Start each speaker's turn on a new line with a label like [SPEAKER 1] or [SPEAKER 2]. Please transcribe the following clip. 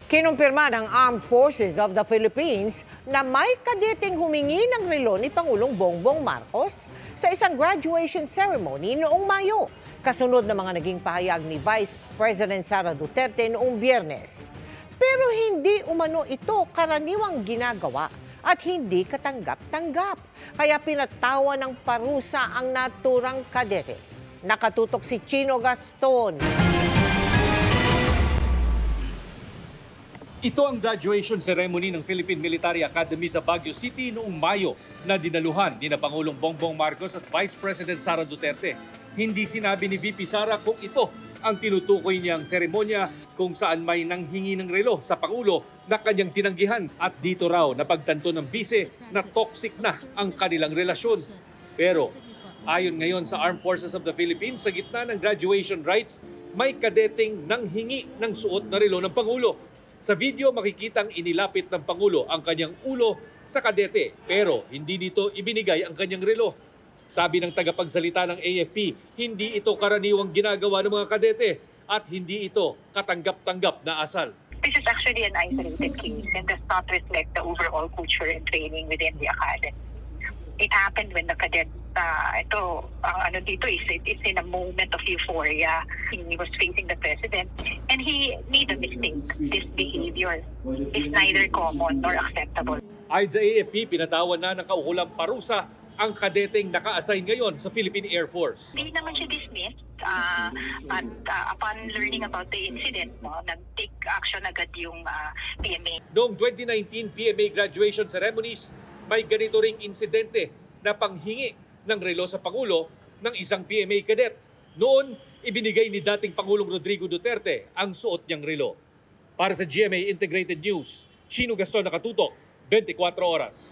[SPEAKER 1] Kinumpirma ng Armed Forces of the Philippines na may kadeteng humingi ng relo ni Pangulong Bongbong Marcos sa isang graduation ceremony noong Mayo, kasunod ng mga naging pahayag ni Vice President Sara Duterte noong Biyernes. Pero hindi umano ito karaniwang ginagawa at hindi katanggap-tanggap. Kaya pinatawa ng parusa ang naturang kadete. Nakatutok si Chino Gaston.
[SPEAKER 2] Ito ang graduation ceremony ng Philippine Military Academy sa Baguio City noong Mayo na dinaluhan ni Pangulong Bongbong Marcos at Vice President Sara Duterte. Hindi sinabi ni VP Sara kung ito ang tinutukoy niyang seremonya kung saan may nanghingi ng relo sa Pangulo na kanyang tinanggihan at dito raw napagtanto ng bise na toxic na ang kanilang relasyon. Pero ayon ngayon sa Armed Forces of the Philippines, sa gitna ng graduation rites, may kadeteng nanghingi ng suot na relo ng Pangulo. Sa video, makikitang inilapit ng Pangulo ang kanyang ulo sa kadete pero hindi nito ibinigay ang kanyang relo. Sabi ng tagapagsalita ng AFP, hindi ito karaniwang ginagawa ng mga kadete at hindi ito katanggap-tanggap na asal.
[SPEAKER 3] This is actually an isolated case and does not reflect the overall culture and training within the academy. It happened when the cadet, is in a moment of euphoria. He was facing the president and he made a mistake. This behavior is neither common nor acceptable.
[SPEAKER 2] Ayon sa AFP, pinatawan na ng kaukulang parusa ang kadeteng naka-assign ngayon sa Philippine Air Force.
[SPEAKER 3] Hindi naman siya dismissed. Upon learning about the incident, nag-take action agad yung PMA.
[SPEAKER 2] Noong 2019 PMA graduation ceremonies, may ganito ring insidente na panghingi ng relo sa Pangulo ng isang PMA cadet. Noon, ibinigay ni dating Pangulong Rodrigo Duterte ang suot niyang relo. Para sa GMA Integrated News, Chino Gaston, nakatutok, 24 oras.